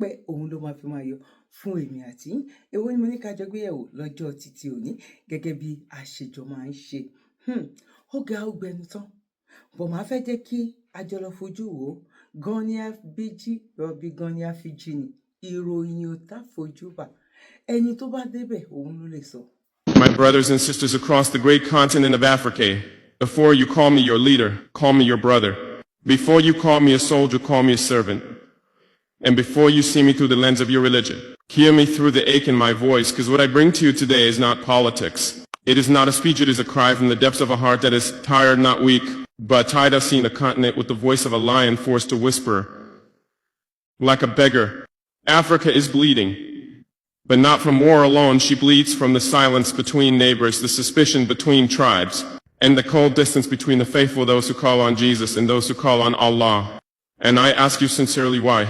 pé òun ló máa fi máa yọ fún èmi àti yín. Èwo ni mo ní ká jọ gbé yẹ̀wò lọ́jọ́ títí òní gẹ́gẹ́ bí àṣejọ máa ń ṣe. Ó ga ó gbẹnu tán, bọ̀ máa fẹ́ jẹ́ kí a jọ lọ fojú wò ó. Gan ni a bíjí rọ̀bì gan ni a fi jí ni, ìròyìn ò tá fojú bà, ẹni tó bá débẹ̀ òun ló lè sọ. My brothers and sisters across the great continent of Africa, before you call me your leader, call me your brother. Before you call me a soldier, call me a servant. And before you see me through the lens of your religion, hear me through the ache in my voice, because what I bring to you today is not politics. It is not a speech, it is a cry from the depths of a heart that is tired, not weak, but tired of seeing a continent with the voice of a lion forced to whisper like a beggar. Africa is bleeding, but not from war alone. She bleeds from the silence between neighbors, the suspicion between tribes, and the cold distance between the faithful, those who call on Jesus and those who call on Allah. And I ask you sincerely why?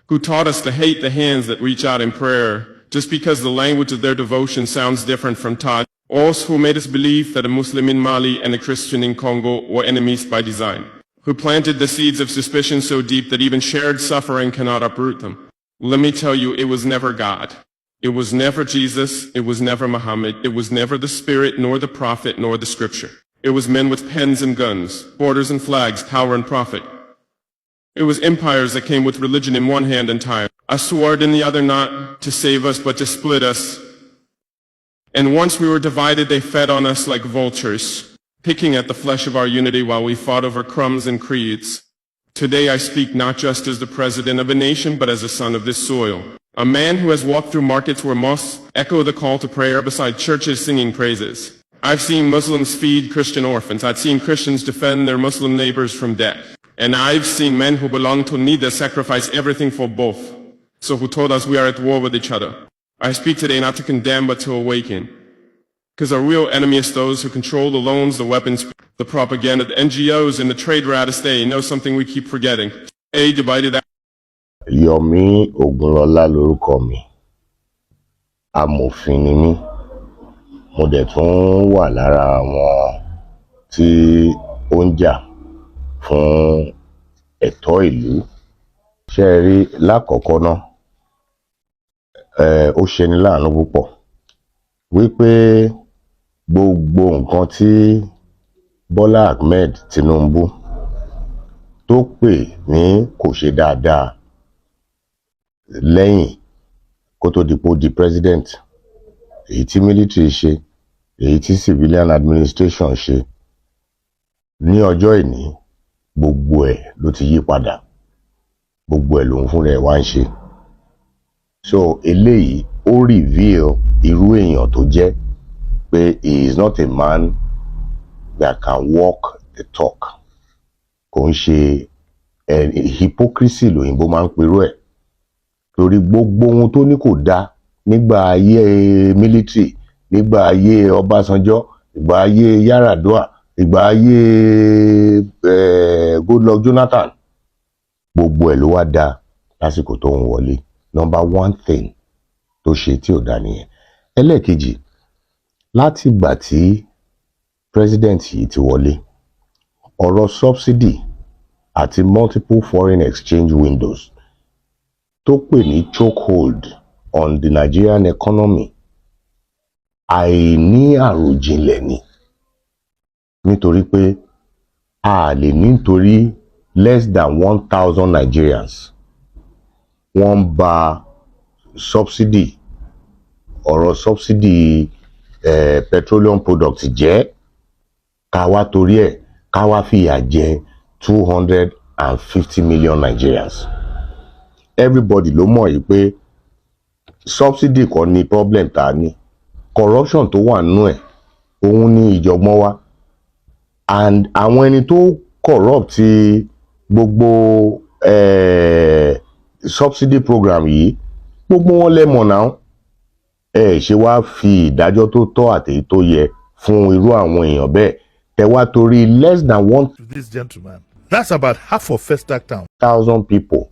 Who taught us to hate the hands that reach out in prayer just because the language of their devotion sounds different from Todd? Also who made us believe that a Muslim in Mali and a Christian in Congo were enemies by design? Who planted the seeds of suspicion so deep that even shared suffering cannot uproot them? Let me tell you, it was never God. It was never Jesus. It was never Muhammad. It was never the Spirit, nor the Prophet, nor the Scripture. It was men with pens and guns, borders and flags, power and profit. It was empires that came with religion in one hand and time, a sword in the other, not to save us, but to split us. And once we were divided, they fed on us like vultures, picking at the flesh of our unity while we fought over crumbs and creeds. Today I speak not just as the president of a nation, but as a son of this soil. A man who has walked through markets where mosques echo the call to prayer beside churches singing praises. I've seen Muslims feed Christian orphans. I've seen Christians defend their Muslim neighbors from death. And I've seen men who belong to neither sacrifice everything for both. So who told us we are at war with each other. I speak today not to condemn, but to awaken. Because our real enemy is those who control the loans, the weapons, the propaganda, the NGOs, and the trade routes. They know something we keep forgetting. A divided. Yomi Ogunlola lórúkọ mi. Amòfin ni mí. Mo dẹ̀ tún wà lára àwọn tí ó ń jà fún ẹ̀tọ́ ìlú. Ṣé ẹ rí lákọ̀ọ́kọ́ náà? Ó ṣeni láàánú púpọ̀ wípé gbogbo nǹkan tí Bọ́lá Ahmed Tinubu tó pè ní kò ṣe dáadáa lẹ́yìn kó tó di president, èyí tí military ṣe, èyí tí civilian administration ṣe, ní ọjọ́ ìní gbogbo ẹ̀ ló ti yí padà, gbogbo ẹ̀ lòun fúnra ẹ̀ wá ń ṣe. So eléyìí ó reveal irú èèyàn tó jẹ́ pé he is not a man that can walk the talk. Kò ń ṣe hypocrisy lòyìnbó máa ń perú ẹ̀. Torí gbogbo ohun tó ní kò dá nígbà ayé military, nígbà ayé Ọbásanjọ́, ìgbà ayé Yar'Adua, ìgbà ayé Goodluck Jonathan, gbogbo ẹ̀ ló wá dá lásìkò tó ń wọlé. Number one thing tó ṣe tí ò dá nìyẹn. Ẹlẹ́ẹ̀kejì, láti ìgbà tí president yìí ti wọlé, ọ̀rọ̀ subsidy àti multiple foreign exchange windows tó pè ní chokehold on the Nigerian economy, àìní àròjinlẹ̀ ni. Nítorí pé a lè nítorí less than 1,000 Nigerians wọ́n bà subsidy, ọ̀rọ̀ subsidy petroleum products jẹ́, ká wá torí ẹ̀ ká wá fìyà jẹ 250 million Nigerians. Everybody ló mọ̀ yìí pé subsidy kọ́ ni problem tá a ní, corruption tó wà nínú ẹ̀ òun ni ìjọ̀gbọ̀n wa, and àwọn ẹni tó corrupt gbogbo subsidy program yìí gbogbo wọn lẹ́mọ̀ náà. Ṣe wá fi ìdájọ́ tó tọ́ àti tó yẹ fún irú àwọn èèyàn bẹ́ẹ̀ tẹ wá torí less than one. This gentleman, that's about half of Festac Town. 1,000 people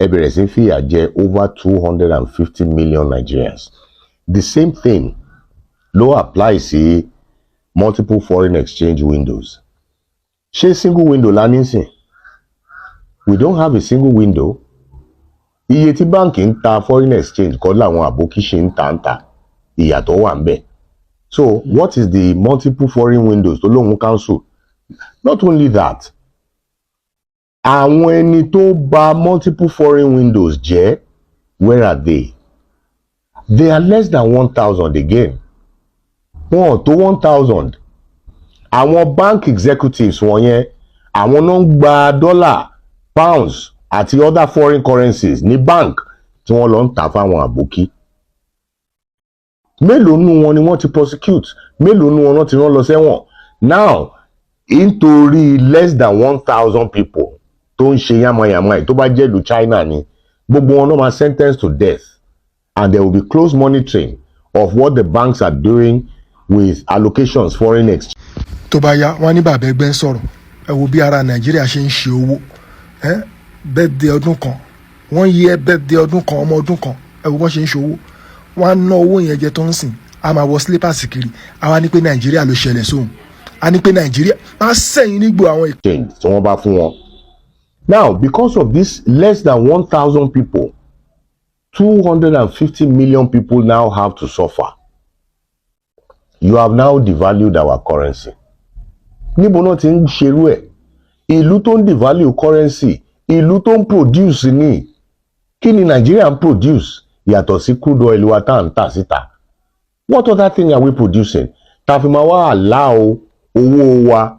ẹ bẹ̀rẹ̀ sí fìyà jẹ over 250 million Nigerians. The same thing ló apply sí multiple foreign exchange windows. Ṣé single window la ní sìn? We don't have a single window. iye tí báǹkì ń ta foreign exchange kọ́ làwọn àbókí ṣe ń ta ìyàtọ̀ wà ń bẹ̀. So what is the multiple foreign windows tó lóun council? Not only that, àwọn ẹni tó bà multiple foreign windows jẹ́, where are they? They are less than 1,000 again. Wọn ò tó 1,000. Àwọn bank executives wọ̀nyẹn, àwọn náà ń gba dollar, pounds àti other foreign currencies ní bank tí wọ́n lọ ń tà fáwọn àbókí. Mélòó nínú wọn ni wọ́n ti prosecute? Mélòó nínú wọn ti rán lọ sẹ́wọ̀n? Now, nítorí less than 1,000 people tó ń ṣe yamayama tó bá jẹ́ ìlú China ni, gbogbo wọn náà máa sentence to death, and there will be close monitoring of what the banks are doing with allocations foreign exchange. Tó bá yá wọn ní bàbá ẹgbẹ́ ń sọ̀rọ̀, ẹ wo bí ara Nàìjíríà ṣe ń ṣe owó, birthday ọdún kan, 1 year birthday ọdún kan, ọmọ ọdún kan, ẹ wo bọ́n ṣe ń ṣe owó, wọ́n á ná owó yẹn jẹ tó ń sìn, a máa wọ slippers kiri, a wá ní pé Nàìjíríà ló ṣẹlẹ̀ sóhun, a ní pé Nàìjíríà máa sẹ́yìn nígbò àwọn exchange tí wọ́n bá fún wọn. Now, because of this less than 1,000 people, 250 million people now have to suffer. You have now devalued our currency. Níbo náà ti ń ṣerú ẹ̀? Ìlú tó ń devalue currency, ìlú tó ń produce ní. Kí ni Nigeria ń produce yàtọ̀ sí crude oil wa tá à ń tà síta? What other thing are we producing? Ta fi máa wá allow owó wa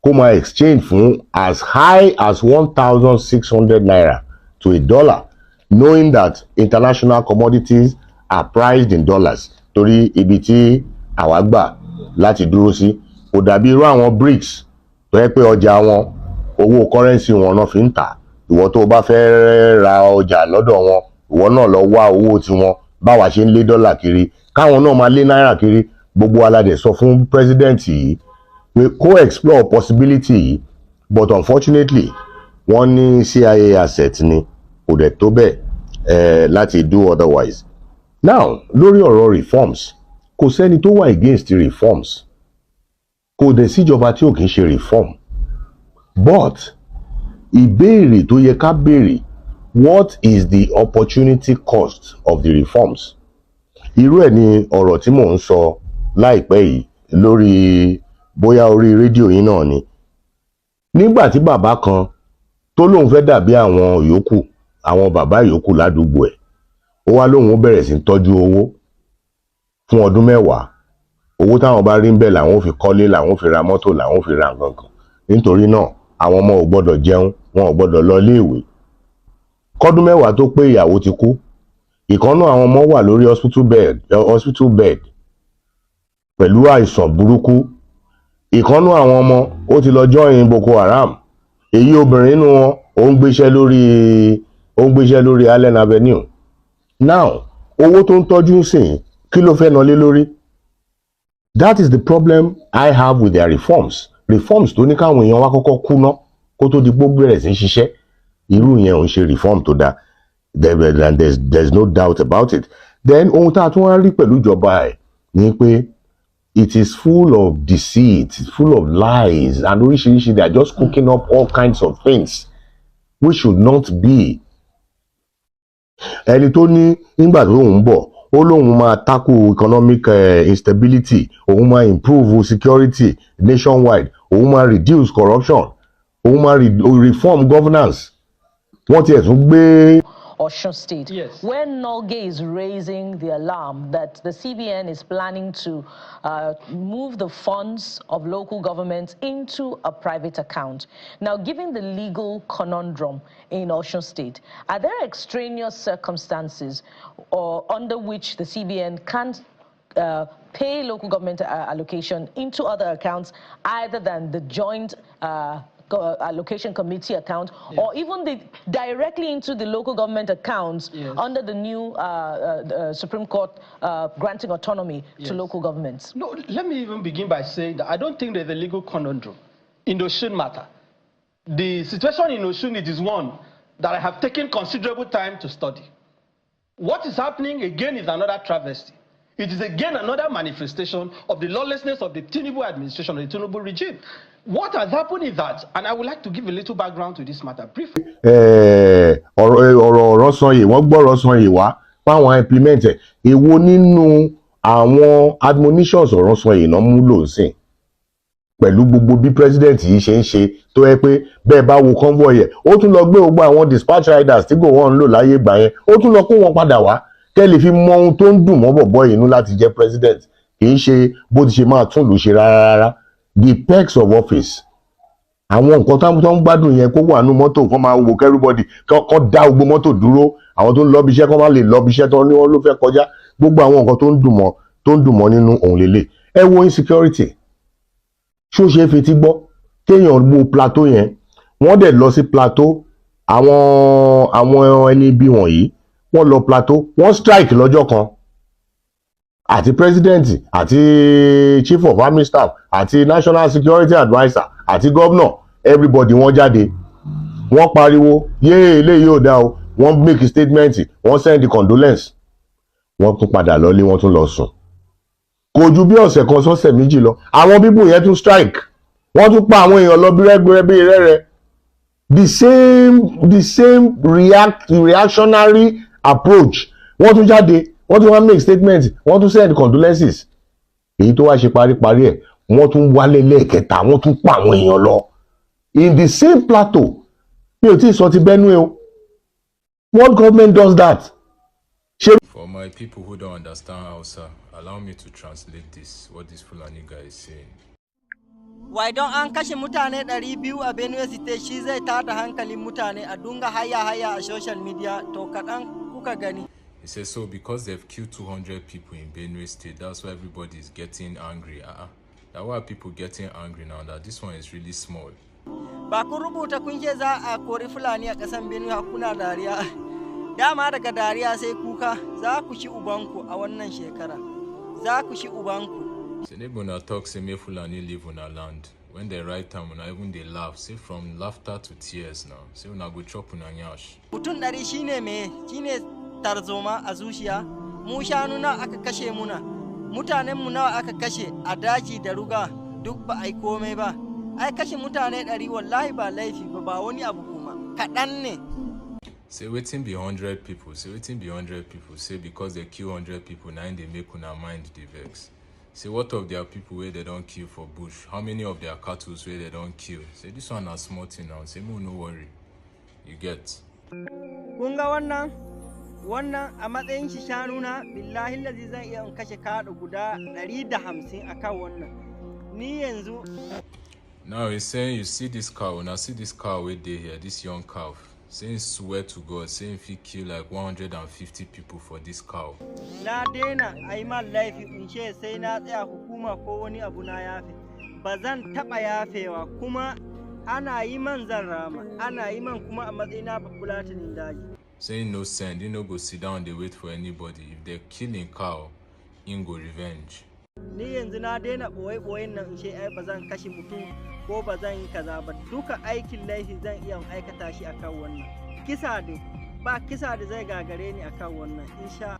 kó máa exchange fún as high as 1,600 naira to a dollar, knowing that international commodities are priced in dollars. Torí ibi tí àwa gbà láti dúró sí kò dàbí irú àwọn BRICS tó yẹ pé ọjà wọn owó currency wọn náà fi ń tà. Ìwọ tó bá fẹ́ ra ọjà lọ́dọ̀ wọn, ìwọ náà lọ wá owó tiwọn, báwa ṣe ń lé dọ́là kiri, káwọn náà máa lé náírà kiri. Gbogbo aládẹ sọ fún president yìí pé kó explore possibility yìí, but unfortunately wọ́n ní CIA asset ni, kò dẹ̀ tó bẹ́ẹ̀ láti do otherwise. Now, lórí ọ̀rọ̀ reforms, kò sẹ́ni tó wà against reforms, kò dẹ̀ síjọba tí ò kì í ṣe reform, but ìbéèrè tó yẹ ká béèrè, what is the opportunity cost of the reforms? Irú ẹ̀ ni ọ̀rọ̀ tí mò ń sọ láìpẹ́ yìí lórí bóyá orí rédíò yìí náà ni. Nígbà tí bàbá kan tó lóun fẹ́ dàbí àwọn yòókù, àwọn bàbá yòókù ládùúgbò ẹ̀, ó wá lóun ó bẹ̀rẹ̀ sí tọ́jú owó fún ọdún 10. Owó táwọn bá rí ń bẹ̀ làwọn ò fi kọ́lé, làwọn ò fi ra mọ́tò, làwọn ò fi ra nǹkan kan. Nítorí náà àwọn ọmọ ò gbọ́dọ̀ jẹun, wọn ò gbọ́dọ̀ lọ iléèwé. Kọ́dún 10 tó pé ìyàwó ti kú, ìkan náà àwọn ọmọ wà lórí hospital bed pẹ̀lú àìsàn burúkú. Ìkan náà àwọn ọmọ ó ti lọ join Boko Haram. Èyí obìnrin nínú wọn ó ń gbéṣẹ́ lórí Allen Avenue. Now, owó tó ń tọ́jú sìn kí ló fẹ́ ná lé lórí? That is the problem I have with their reforms. Reforms tó ní káwọn èèyàn wá kọ́kọ́ kúná kó tó di gbogbo bẹ̀rẹ̀ sí ṣiṣẹ́. Irú yẹn ò ń ṣe reform tó dáa. There's no doubt about it. Then ohun tá a tún wá rí pẹ̀lú ìjọba ẹ̀ ni pé it is full of deceit, full of lies, and oríṣiríṣi. They are just cooking up all kinds of things which should not be. Ẹni tó ní nígbà tó ń bọ̀, ó lóun máa tackle economic instability, òun máa improve security nationwide, òun máa reduce corruption, òun máa reform governance. Wọ́n tiẹ̀ tún gbé Osun State, yes, where Nolge is raising the alarm that the CBN is planning to move the funds of local governments into a private account. Now, given the legal conundrum in Osun State, are there extraneous circumstances under which the CBN can't pay local government allocation into other accounts other than the joint allocation committee account, yes, or even directly into the local government accounts, yes, under the new Supreme Court granting autonomy, yes, to local governments? No, let me even begin by saying that I don't think there's a legal conundrum in the Osun matter. The situation in Osun, it is one that I have taken considerable time to study. What is happening again is another travesty. It is again another manifestation of the lawlessness of the Tinubu administration, the Tinubu regime. What has happened is that, and I would like to give a little background to this matter briefly. ọ̀rọ̀ ọ̀rọ̀ sanyè wọ́n gbọ́rọ̀ sanyè wá fáwọn implement ẹ̀ èwo nínú àwọn admonitions ọ̀rọ̀ sanyè náà múlò sìn pẹ̀lú gbogbo bí president yìí ṣe ń ṣe tó yẹ pé bẹ́ẹ̀ bá wo convoy ẹ̀ ó tún lọ gbé gbogbo àwọn dispatch riders tí kò wọ́n ń lò láyé ìgbà yẹn ó tún lọ kó wọn padà wá kẹ́ lè fi mọ ohun tó ń dùn mọ́ bọ̀bọ́ inú láti jẹ́ president kì í ṣe bó ti ṣe máa tún lù ṣe rárá the perks of office àwọn nǹkan tó ń gbádùn yẹn kó wà nú mọ́tò kó máa wo everybody kó dá gbogbo mọ́tò dúró àwọn tó ń lọ ibiṣẹ́ kó má lè lọ ibiṣẹ́ tó ní wọ́n ló fẹ́ kọjá gbogbo àwọn nǹkan tó ń dùn mọ́ nínú òun lélẹ̀ ẹ wo insecurity ṣó ṣe é fetí gbọ́ kéèyàn wo plateau yẹn wọ́n dẹ̀ lọ sí plateau àwọn ẹni bí wọ̀nyí wọ́n lọ plateau wọ́n strike lọ́jọ́ kan àti president àti chief of army staff àti national security adviser àti governor everybody wọ́n jáde wọ́n pariwo yéé eléyìí ò dá o wọ́n make statement wọ́n send condolence wọ́n tún padà lọlé wọ́n tún lọ sùn kò ju bí ọ̀sẹ̀ kan sọ́sẹ̀ méjì lọ àwọn people yẹn tún strike wọ́n tún pa àwọn èèyàn lọ bí rẹ́gbẹ̀rẹ́ bí rẹ́rẹ́ the same reactionary approach wọ́n tún jáde wọ́n tún wá make statement wọ́n tún send condolences èyí tó wá ṣe paríparí ẹ̀ wọ́n tún wálé lẹ́ẹ̀kẹta wọ́n tún pa àwọn èèyàn lọ in the same plateau mi ò tí ì sọ ti Benue o what government does that. For my people who don't understand Hausa, allow me to translate this, what this Fulani guy is saying. Wai don an kashe mutane 200 a Benue State shi zai tada hankalin mutane a dunga haya a social media to kaɗan kuka gani. He says, so because they've killed 200 people in Benue State, that's why everybody is getting angry. Now why are people getting angry now that this one is really small? Ba kun rubuta kun ce za a kori Fulani a ƙasan Benue kuna dariya. Dama daga dariya sai kuka za ku ci ubanku a wannan shekara. Za ku ci ubanku. Say neighbor talk say me Fulani live on our land. When they write time, even they laugh. Say from laughter to tears now. Say una go chop una nyash. Mutum 100 shine me? Shine tarzoma a zuciya. Mu shanu na aka kashe muna. Mutanen mu nawa aka kashe a daji da ruga duk ba ai komai ba. Ai kashe mutane 100 wallahi ba laifi ba wani abu kuma. Kaɗan ne. Say waiting be 100 people. Say waiting be 100 people. Say because they kill 100 people, now they make una mind the vex. Say what of their people where they don't kill for bush? How many of their cattle where they don't kill? Say this one a small thing now. Say no worry. You get. Kunga wannan a matsayin shi shanuna billahi lazi zan iya in kashe kaɗo guda 150 akan wannan. Ni yanzu. Now he's saying you see this cow. Now see this cow where they here, this young calf. Saying swear to God, saying if he kill like 150 people for this cow. Na daina a yi man laifi in ce sai na tsaya hukuma ko wani abu na yafe. Ba zan taɓa yafewa kuma ana yi man zan rama. Ana yi man kuma a matsayina bafulatinin daji. Saying no send, he no go sit down, they wait for anybody. If they're killing cow, he go revenge. Ni yanzu na daina ɓoye-ɓoyen nan in ce ai ba zan kashe mutum ko ba zan yi kaza ba duka aikin laifi zan iya aikata shi akan wannan kisa da ba kisa da zai gagare ni akan wannan insha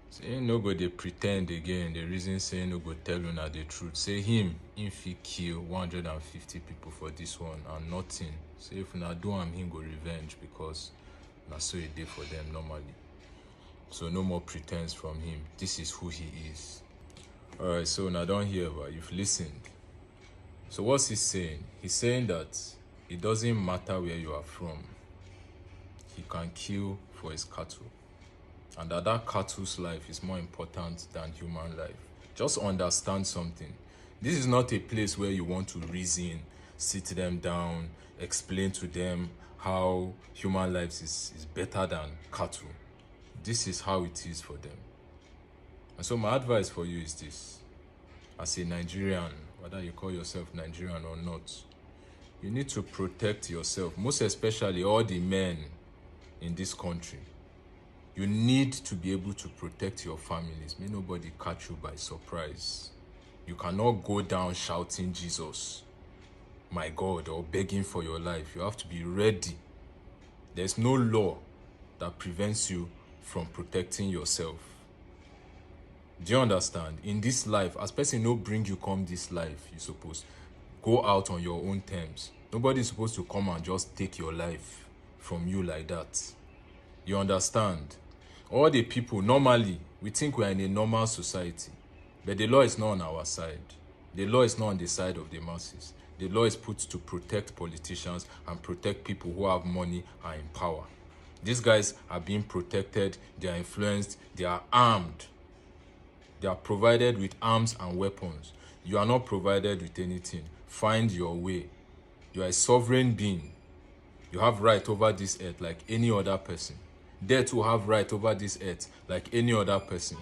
say no go dey pretend again the reason say no go tell una the truth say him if he kill 150 people for this one and nothing say if una do am him go revenge because na so e dey for them normally so no more pretense from him this is who he is. All right, so now don't hear but you've listened. So what's he saying? He's saying that it doesn't matter where you are from. He can kill for his cattle. And that cattle's life is more important than human life. Just understand something. This is not a place where you want to reason, sit them down, explain to them how human life is better than cattle. This is how it is for them. And so my advice for you is this. As a Nigerian, whether you call yourself Nigerian or not, you need to protect yourself, most especially all the men in this country. You need to be able to protect your families. May nobody catch you by surprise. You cannot go down shouting Jesus, my God, or begging for your life. You have to be ready. There's no law that prevents you from protecting yourself. Do you understand? In this life, as person no bring you come this life, you supposed go out on your own terms. Nobody is supposed to come and just take your life from you like that. You understand? All the people, normally, we think we are in a normal society. But the law is not on our side. The law is not on the side of the masses. The law is put to protect politicians and protect people who have money and in power. These guys are being protected, they are influenced, they are armed. They are provided with arms and weapons. You are not provided with anything. Find your way. You are a sovereign being. You have right over this earth like any other person. They too have right over this earth like any other person.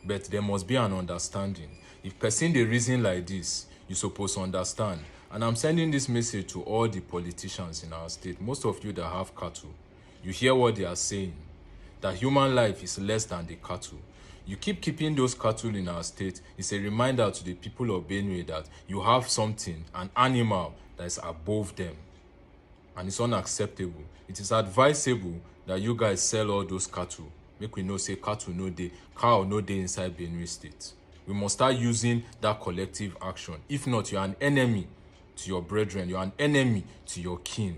But there must be an understanding. If person dey reason like this, you suppose understand. And I'm sending this message to all the politicians in our state. Most of you that have cattle, you hear what they are saying, that human life is less than the cattle. You keep keeping those cattle in our state. It's a reminder to the people of Benue that you have something, an animal that is above them. And it's unacceptable. It is advisable that you guys sell all those cattle. Make we know say cattle no dey, cow no dey inside Benue State. We must start using that collective action. If not, you are an enemy to your brethren. You are an enemy to your kin.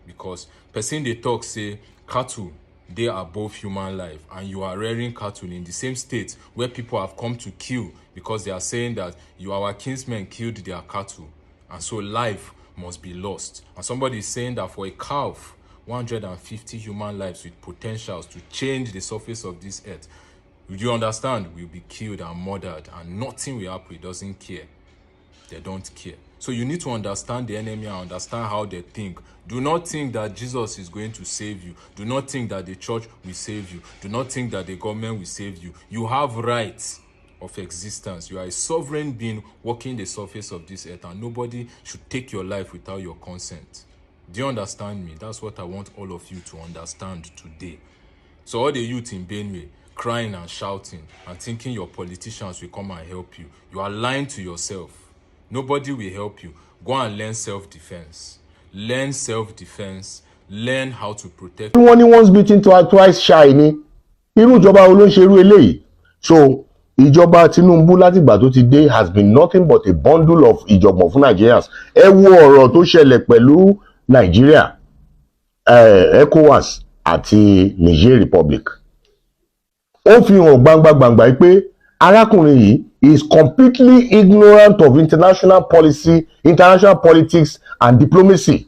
Because person dey talk say cattle dey above human life, and you are rearing cattle in the same state where people have come to kill because they are saying that our kinsmen killed their cattle, and so life must be lost. And somebody is saying that for a calf, 150 human lives with potentials to change the surface of this earth, would you understand, will be killed and murdered, and nothing will happen. It doesn't care. They don't care. So you need to understand the enemy and understand how they think. Do not think that Jesus is going to save you. Do not think that the church will save you. Do not think that the government will save you. You have rights of existence. You are a sovereign being walking the surface of this earth, and nobody should take your life without your consent. Do you understand me? That's what I want all of you to understand today. So all the youth in Benue crying and shouting and thinking your politicians will come and help you, you are lying to yourself. Nobody will help you. Go and learn self-defense. Learn self-defense. Learn how to protect. wọ́n ní once beaten twice shy ni irú ìjọba wo ló ń ṣerú eléyìí. So ìjọba Tinubu látìgbà tó ti dé has been nothing but a bundle of ìjọ̀gbọ̀n fún Nigerians. Ẹ wo ọ̀rọ̀ tó ṣẹlẹ̀ pẹ̀lú Nigeria, ECOWAS àti Niger Republic. Ó fi hàn gbangba pé arákùnrin yìí is completely ignorant of international policy, international politics and diplomacy.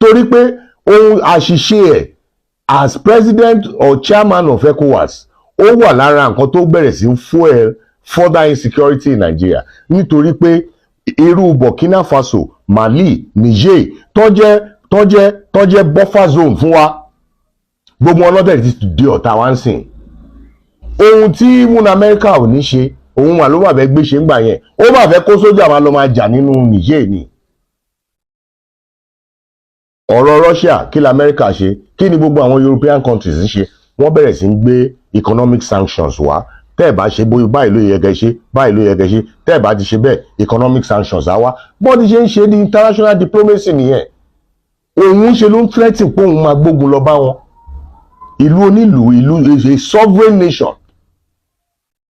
Torí pé ohun àṣìṣe ẹ̀ as president or chairman of ECOWAS, ó wà lára nǹkan tó bẹ̀rẹ̀ sí fuel further insecurity in Nigeria. Nítorí pé irú Burkina Faso, Mali, Niger tó jẹ́ buffer zone fún wa, gbogbo ọlọ́dẹ̀ ti di ọ̀tá wa ń sìn. Ohun tí múna Amẹ́ríkà ò ní ṣe, òun wà ló bàbẹ́ gbé ṣe ń gbà yẹn. Ó bàbẹ́ kó sójà máa lọ máa jà nínú Niger ni. Ọ̀rọ̀ Russia kí la Amẹ́ríkà ṣe, kí ni gbogbo àwọn European countries ń ṣe? Wọ́n bẹ̀rẹ̀ sí ń gbé economic sanctions wá. Tẹ́ ẹ̀ bá ṣe báyìí ló yẹ kẹ́ ṣe, báyìí ló yẹ kẹ́ ṣe. Tẹ́ ẹ̀ bá ti ṣe bẹ́ẹ̀, economic sanctions á wá. Bọ́ọ̀dì ṣe ń ṣe ní international diplomacy nìyẹn. Òun ṣe ló ń threaten pé òun máa gbógun lọ bá wọn. Ìlú onílùú, ìlú is a sovereign nation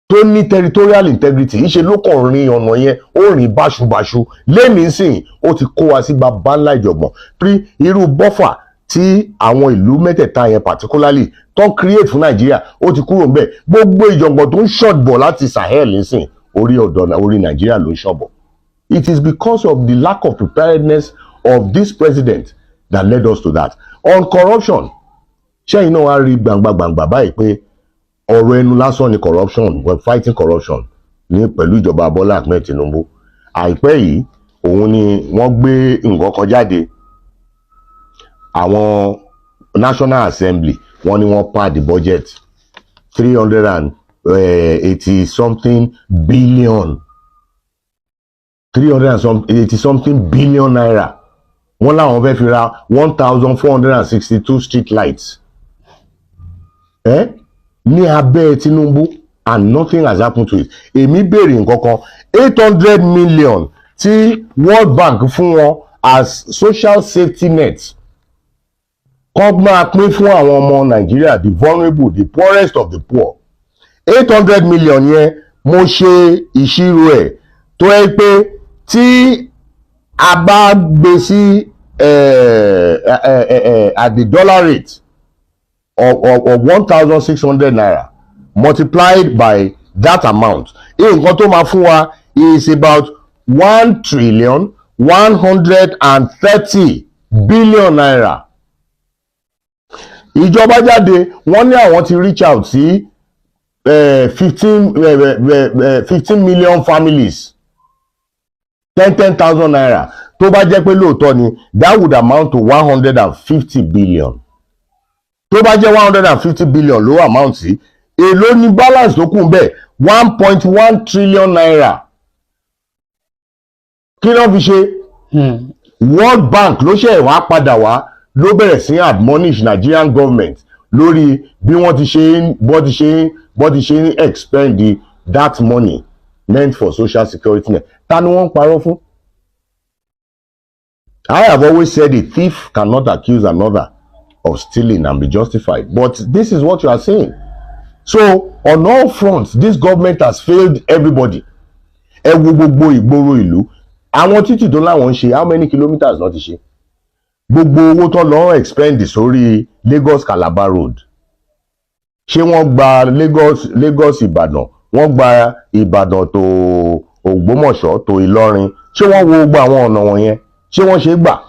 tó ní territorial integrity. Ìṣe ló kàn rin ọ̀nà yẹn, ó rìn báṣubàṣu. Lẹ́nìí sìn, ó ti kó wa sí bàbá ńlá ìjọ̀gbọ̀n. Torí irú buffer tí àwọn ìlú mẹ́tẹ̀ẹ̀ta yẹn particularly tó ń create fún Nàìjíríà, ó ti kúrò ńbẹ̀. Gbogbo ìjọ̀gbọ̀n tó ń ṣọ̀bọ̀ láti Sahel nísìn, orí Nàìjíríà ló ń ṣọ̀bọ̀. It is because of the lack of preparedness of this president that led us to that. On corruption, ṣẹ́yìn náà wá rí gbàngbàngbà báyìí pé ọ̀rọ̀ ẹnu lásán ni corruption, we're fighting corruption ní pẹ̀lú ìjọba Bọ́lá Ahmed Tinubu. Àìpẹ́ yìí òun ni wọ́n gbé nǹkan kan jáde. Àwọn National Assembly wọ́n ní wọ́n pad budget 380 something billion 380 something billion naira. Wọ́n láwọn fẹ́ fi ra 1462 street lights. Ní abẹ́ Tinubu, and nothing has happened to it. Èmi béèrè nǹkan kan 800 million tí World Bank fún wọn as social safety net. Kọ́ máa pín fún àwọn ọmọ Nàìjíríà, the vulnerable, the poorest of the poor. 800 million yẹn mo ṣe ìṣirò ẹ̀ tó yẹ pé tí a bá gbé sí at the dollar rate, of 1,600 naira multiplied by that amount, nǹkan tó máa fún wa is about 1,130 billion naira. Ìjọba jáde wọ́n ní àwọn ti reach out sí 15 million families, 10,000 naira. Tó bá jẹ́ pé lóòótọ́ ni, that would amount to 150 billion. Tó bá jẹ́ 150 billion ló amount sí, èló ni balance tó kù bẹ́ẹ̀ 1.1 trillion naira. Kí ló fi ṣe? World Bank ló ṣe wá padà wá ló bẹ̀rẹ̀ sí admonish Nigerian government lórí bí wọ́n ti ṣe ń expend that money meant for social security net. Ta ni wọ́n ń parọ́ fún? I have always said a thief cannot accuse another of stealing and be justified, but this is what you are saying. So on all fronts, this government has failed everybody. Ẹ wo gbogbo ìgboro ìlú, àwọn títì tó láwọn ń ṣe, how many kilometers náà ti ṣe? Gbogbo owó tó lọ expend sórí Lagos Calabar road, ṣé wọ́n gba Lagos Ìbàdàn, wọ́n gba Ìbàdàn tó Ògbómọ̀ṣọ́ tó Ìlọrin, ṣé wọ́n wo gbogbo àwọn ọ̀nà wọ̀nyẹn, ṣé wọ́n ṣe gbà?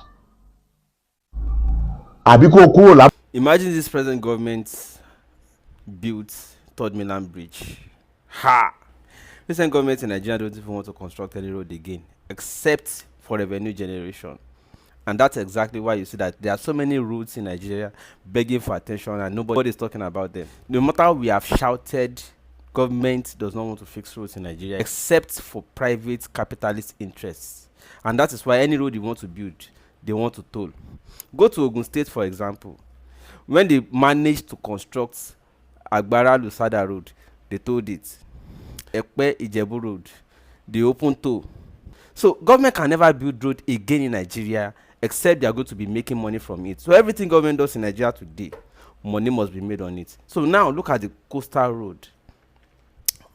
Àbí kó kúrò lá. Imagine this present government built Third Mainland Bridge. Ha! Recent government in Nigeria don't even want to construct any road again, except for revenue generation. And that's exactly why you see that there are so many roads in Nigeria begging for attention and nobody is talking about them. No matter we have shouted, government does not want to fix roads in Nigeria except for private capitalist interests. And that is why any road you want to build, they want to toll. Go to Ogun State, for example. When they managed to construct Agbara Lusada Road, they tolled it. Ekpe Ijebu Road, they opened toll. So government can never build road again in Nigeria except they are going to be making money from it. So everything government does in Nigeria today, money must be made on it. So now look at the coastal road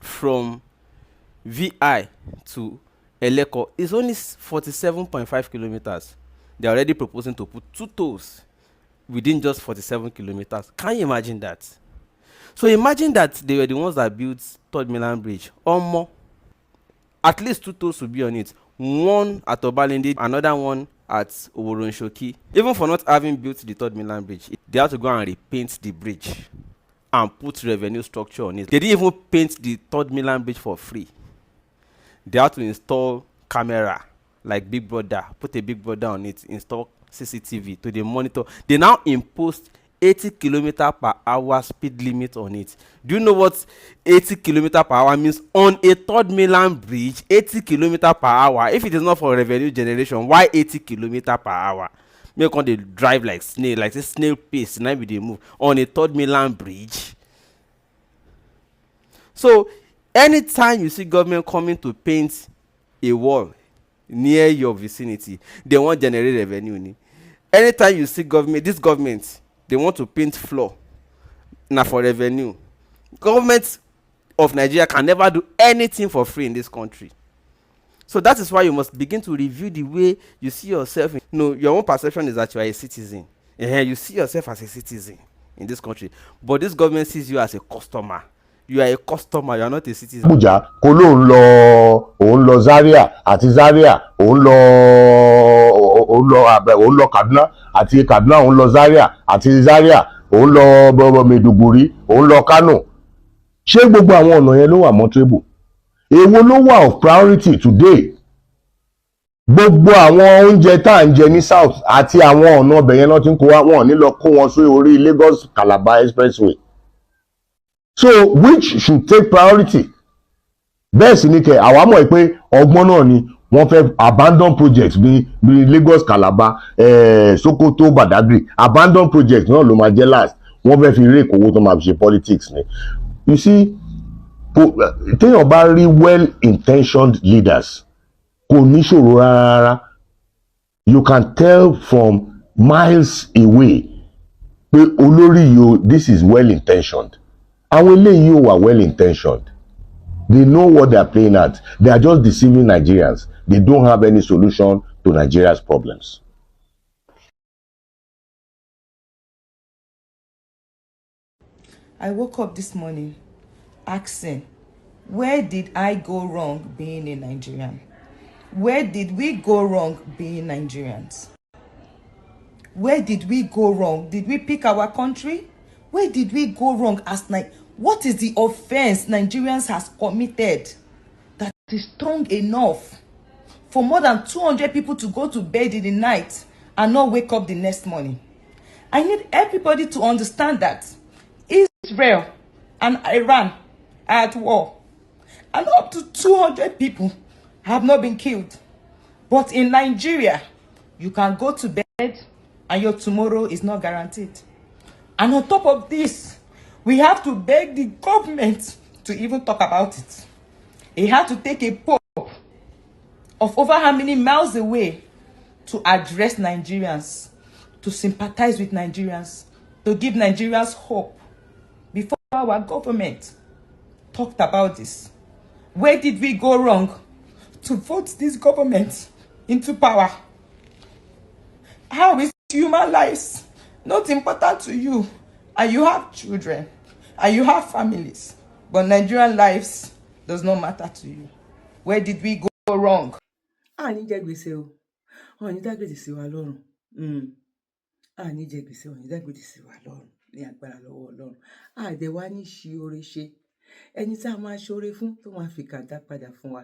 from VI to Eleko. It's only 47.5 kilometers. They're already proposing to put 2 tolls within just 47 kilometers. Can you imagine that? So imagine that they were the ones that built Third Mainland Bridge or more. At least 2 tolls will be on it. One at Obalende, another one at Oworonshoki. Even for not having built the Third Mainland Bridge, they had to go and repaint the bridge and put revenue structure on it. They didn't even paint the Third Mainland Bridge for free. They had to install camera like Big Brother, put a Big Brother on it, install CCTV to the monitor. They now imposed 80 km/h speed limit on it. Do you know what 80 km/h means on a Third Mainland Bridge? 80 km/h. If it is not for revenue generation, why 80 km/h? Make on they drive like snail, like this snail pace. Now they move on a Third Mainland Bridge. So anytime you see government coming to paint a wall near your vicinity, they want generate revenue. Anytime you see government, this government, they want to paint floor now for revenue. Government of Nigeria can never do anything for free in this country. So that is why you must begin to review the way you see yourself. Your own perception is that you are a citizen. You see yourself as a citizen in this country. But this government sees you as a customer. You are a customer, you are not a citizen. Abuja, kó lóun lọ Zaria àti Zaria, òun lọ Kaduna àti Kaduna, òun lọ Zaria àti Zaria, òun lọ Maiduguri, òun lọ Kano. Ṣé gbogbo àwọn ọ̀nà yẹn ló wà motorable? Èwo ló wà of priority today? Gbogbo àwọn oúnjẹ tá à ń jẹ ní South àti àwọn ọ̀nà ọbẹ̀ yẹn lọ́ ti ń kó wá, wọn ò ní lọ kó wọn sí orí Lagos Calabar expressway. So which should take priority? Bẹ́ẹ̀ sì ni kẹ̀ àwa mọ̀ pé ọgbọ́n náà ni wọ́n fẹ́ abandon projects bí Lagos Calabar, Sokoto Badagry, abandon projects náà ló máa jẹ́ last. Wọ́n fẹ́ fi rake owó tó máa fi ṣe politics ni. You see, téèyàn bá rí well intentioned leaders kò ní ṣòro rárá. You can tell from miles away pé olórí yìí, this is well intentioned. Àwọn eléyìí ò wà well intentioned. They know what they are playing at. They are just deceiving Nigerians. They don't have any solution to Nigeria's problems. I woke up this morning asking, where did I go wrong being a Nigerian? Where did we go wrong being Nigerians? Where did we go wrong? Did we pick our country? Where did we go wrong as what is the offense Nigerians has committed that is strong enough for more than 200 people to go to bed in the night and not wake up the next morning? I need everybody to understand that Israel and Iran are at war, and up to 200 people have not been killed. But in Nigeria, you can go to bed and your tomorrow is not guaranteed. And on top of this, we have to beg the government to even talk about it. He had to take a pope of over how many miles away to address Nigerians, to sympathize with Nigerians, to give Nigerians hope before our government talked about this. Where did we go wrong to vote this government into power? How is human lives not important to you, and you have children and you have families, but Nigerian lives does not matter to you? Where did we go wrong? Àní jẹ gbèsè o, òní dá gbèsè sí wa lọ́rùn. Àní jẹ gbèsè, òní dá gbèsè sí wa lọ́rùn ní agbára lọ́wọ́ Ọlọ́run. Àdẹ wa ní ṣi oore ṣe. Ẹni tá a máa ṣoore fún tó máa fi kàdá padà fún wa.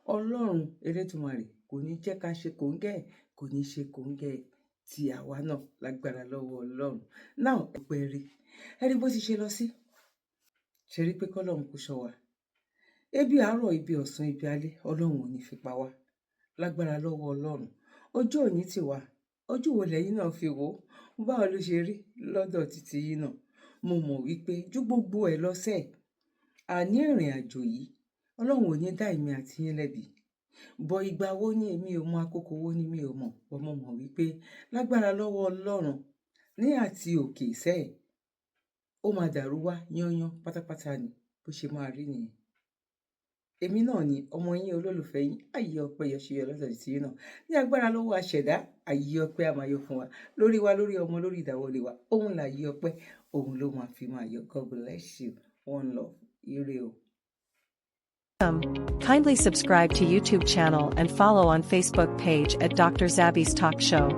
Ọlọ́run Elédùmarè kò ní jẹ́ ká ṣe kòńgẹ́, kò ní ṣe kòńgẹ́ ti àwa náà lágbára lọ́wọ́ Ọlọ́run. Now ẹ̀pẹ́ rí. Ẹni bó ti ṣe lọ sí. Ṣe rí pé kọ́lọ́run kò ṣọ́ wa. Ebi àárọ̀, ibi ọ̀sán, ibi alẹ́, Ọlọ́run ò ní fi pa wá. Lágbára lọ́wọ́ Ọlọ́run. Ojú òní ti wá. Ojú wo lẹ́yìn náà fi wò? Báwo ló ṣe rí lọ́dọ̀ títí yín náà? Mo mọ̀ wípé ju gbogbo ẹ̀ lọ sẹ́ẹ̀. Àní ìrìn àjò yìí, Ọlọ́run ò ní dá èmi àti yín lẹ́bi. Bọ̀ ìgbà wo ni èmi ò mọ, àkókò wo ni mi ò mọ̀. Bọ̀ mo mọ̀ wípé lágbára lọ́wọ́ Ọlọ́run ní àti òkè sẹ́ẹ̀, ó máa dàrú wá yányán pátápátá ni bó ṣe máa rí nìyẹn. Èmi náà ni ọmọ yín olólùfẹ́ yín, Àyè Ọpẹ́ Yọ̀ṣíyọ̀ lọ́dọ̀ tí yín náà. Ní agbára lọ́wọ́ àṣẹ̀dá, àyè ọpẹ́ a máa yọ fún wa. Lórí wa, lórí ọmọ, lórí ìdáwọ́lé wa. Òun là yí ọpẹ́, òun ló máa fi máa yọ. God bless you. One love. Ire o. Kindly subscribe to YouTube channel and follow on Facebook page at Dr. Zabby's Talk Show.